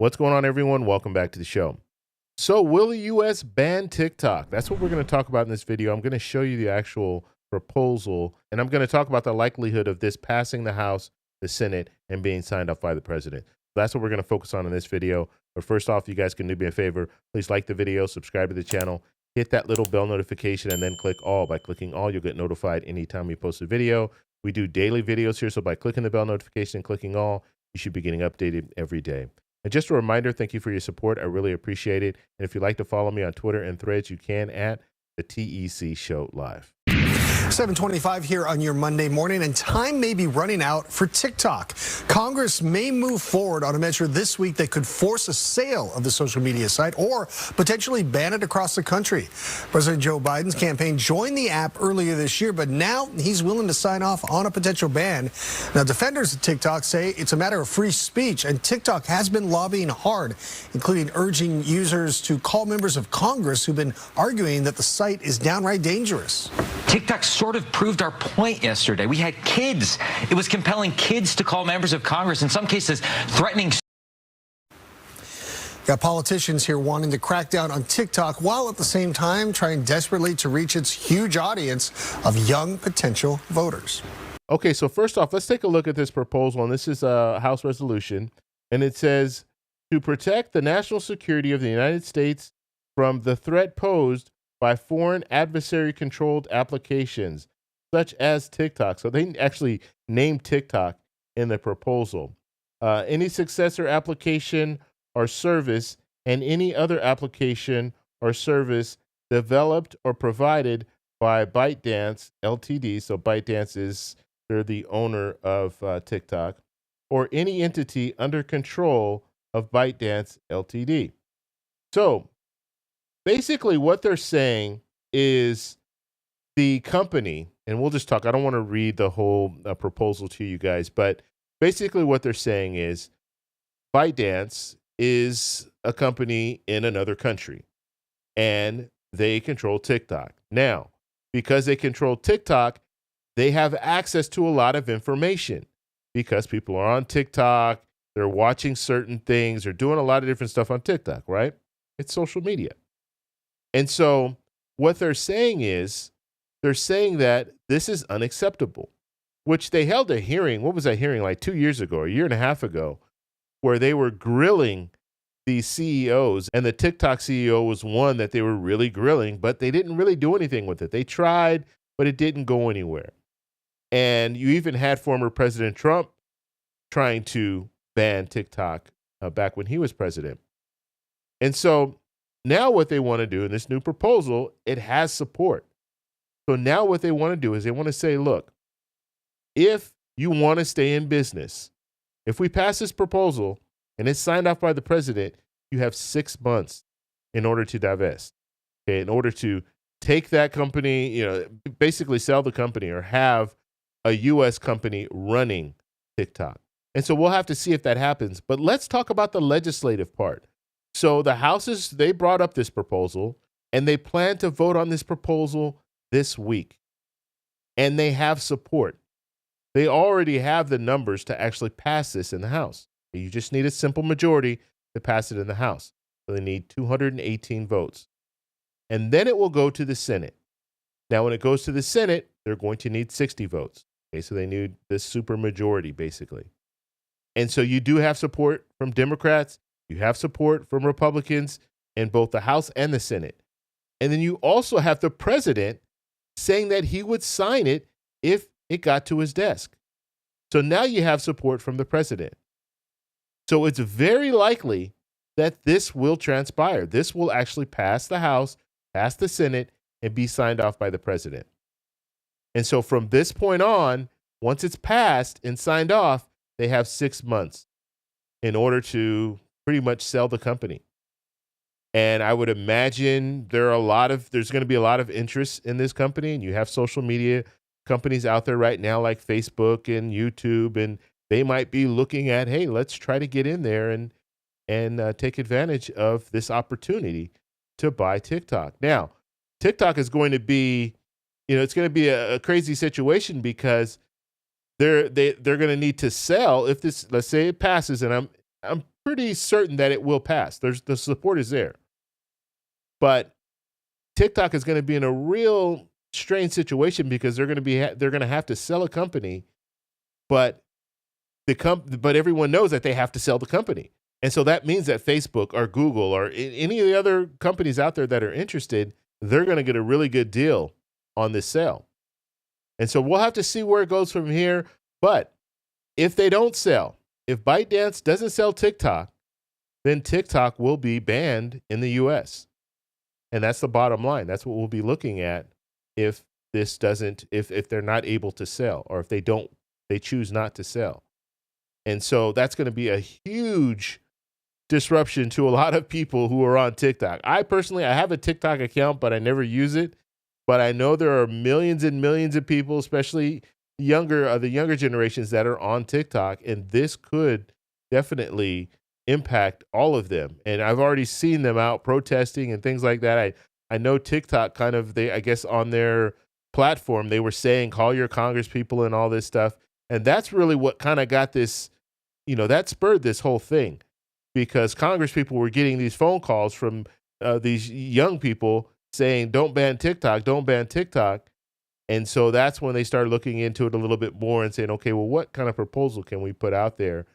What's going on, everyone? Welcome back to the show. So will the U.S. ban TikTok? That's what we're going to talk about in this video. I'm going to show you the actual proposal, and I'm going to talk about the likelihood of this passing the House, the Senate, and being signed off by the president. That's what we're going to focus on in this video. But first off, you guys can do me a favor. Please like the video, subscribe to the channel, hit that little bell notification, and then click all. By clicking all, you'll get notified anytime we post a video. We do daily videos here, so by clicking the bell notification and clicking all, you should be getting updated every day. And just a reminder, thank you for your support. I really appreciate it. And if you'd like to follow me on Twitter and Threads, you can at the TEC Show Live. 7:25 here on your Monday morning, and time may be running out for TikTok. Congress may move forward on a measure this week that could force a sale of the social media site or potentially ban it across the country. President Joe Biden's campaign joined the app earlier this year, but now he's willing to sign off on a potential ban. Now, defenders of TikTok say it's a matter of free speech, and TikTok has been lobbying hard, including urging users to call members of Congress who've been arguing that the site is downright dangerous. TikTok sort of proved our point yesterday. We had kids. It was compelling kids to call members of Congress, in some cases threatening. Got politicians here wanting to crack down on TikTok while at the same time trying desperately to reach its huge audience of young potential voters. Okay, so first off, let's take a look at this proposal. And this is a House resolution. And it says, to protect the national security of the United States from the threat posed by foreign adversary-controlled applications, such as TikTok. So they actually named TikTok in the proposal. Any successor application or service and any other application or service developed or provided by ByteDance Ltd. So ByteDance they're the owner of TikTok, or any entity under control of ByteDance Ltd. So basically what they're saying is the company, and we'll just talk, I don't want to read the whole proposal to you guys, but basically what they're saying is ByteDance is a company in another country and they control TikTok. Now, because they control TikTok, they have access to a lot of information because people are on TikTok, they're watching certain things, they're doing a lot of different stuff on TikTok, right? It's social media. And so what they're saying is, they're saying that this is unacceptable, which they held a hearing. What was that hearing, like 2 years ago, or a year and a half ago, where they were grilling these CEOs, and the TikTok CEO was one that they were really grilling, but they didn't really do anything with it. They tried, but it didn't go anywhere. And you even had former President Trump trying to ban TikTok back when he was president. And so now what they want to do in this new proposal, it has support. So now what they want to do is they want to say, look, if you want to stay in business, if we pass this proposal and it's signed off by the president, you have 6 months in order to divest, okay, in order to take that company, basically sell the company or have a U.S. company running TikTok. And so we'll have to see if that happens. But let's talk about the legislative part. So the House they brought up this proposal, and they plan to vote on this proposal this week. And they have support. They already have the numbers to actually pass this in the House. You just need a simple majority to pass it in the House. So they need 218 votes. And then it will go to the Senate. Now, when it goes to the Senate, they're going to need 60 votes. Okay, so they need this super majority, basically. And so you do have support from Democrats. You have support from Republicans in both the House and the Senate. And then you also have the president saying that he would sign it if it got to his desk. So now you have support from the president. So it's very likely that this will transpire. This will actually pass the House, pass the Senate, and be signed off by the president. And so from this point on, once it's passed and signed off, they have 6 months in order to pretty much sell the company. And I would imagine there's going to be a lot of interest in this company, and you have social media companies out there right now like Facebook and YouTube, and they might be looking at, hey, let's try to get in there and take advantage of this opportunity to buy TikTok. Now, TikTok is going to be, it's going to be a crazy situation because they're going to need to sell if this, let's say it passes, and I'm pretty certain that it will pass. The support is there. But TikTok is going to be in a real strange situation because they're going to have to sell a company, but everyone knows that they have to sell the company. And so that means that Facebook or Google or any of the other companies out there that are interested, they're going to get a really good deal on this sale. And so we'll have to see where it goes from here. But if they don't sell, if ByteDance doesn't sell TikTok, then TikTok will be banned in the US. And that's the bottom line. That's what we'll be looking at if they're not able to sell, or if they choose not to sell. And so that's going to be a huge disruption to a lot of people who are on TikTok. I have a TikTok account, but I never use it. But I know there are millions and millions of people, especially the younger generations, that are on TikTok, and this could definitely impact all of them. And I've already seen them out protesting and things like that. I know TikTok I guess on their platform, they were saying, call your congresspeople and all this stuff. And that's really what kind of got this, that spurred this whole thing, because congresspeople were getting these phone calls from these young people saying, don't ban TikTok, don't ban TikTok. And so that's when they started looking into it a little bit more and saying, okay, well, what kind of proposal can we put out there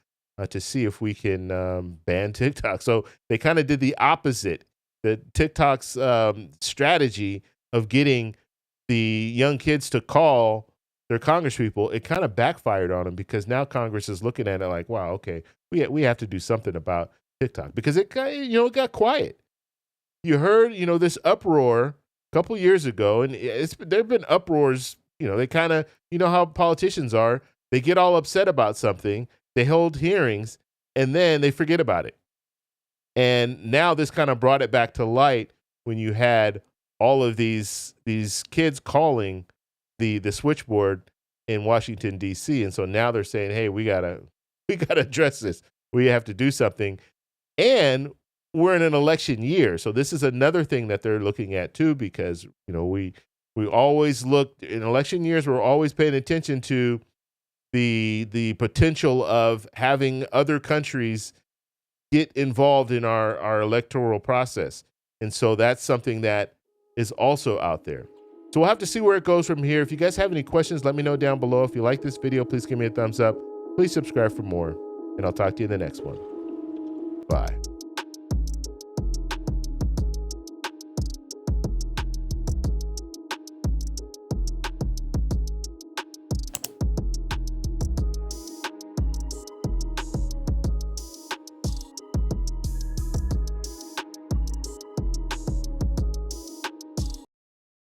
to see if we can ban TikTok? So they kind of did the opposite. The TikTok's strategy of getting the young kids to call their congresspeople, it kind of backfired on them, because now Congress is looking at it like, wow, okay, we have to do something about TikTok, because it got quiet. You heard, this uproar a couple years ago, and there've been uproars, they kind of, how politicians are, they get all upset about something, they hold hearings, and then they forget about it. And now this kind of brought it back to light when you had all of these kids calling the switchboard in Washington, D.C. And so now they're saying, hey, we gotta address this. We have to do something. And we're in an election year. So this is another thing that they're looking at too, because, we always look in election years, we're always paying attention to the potential of having other countries get involved in our electoral process. And so that's something that is also out there. So we'll have to see where it goes from here. If you guys have any questions, let me know down below. If you like this video, please give me a thumbs up. Please subscribe for more, and I'll talk to you in the next one. Bye.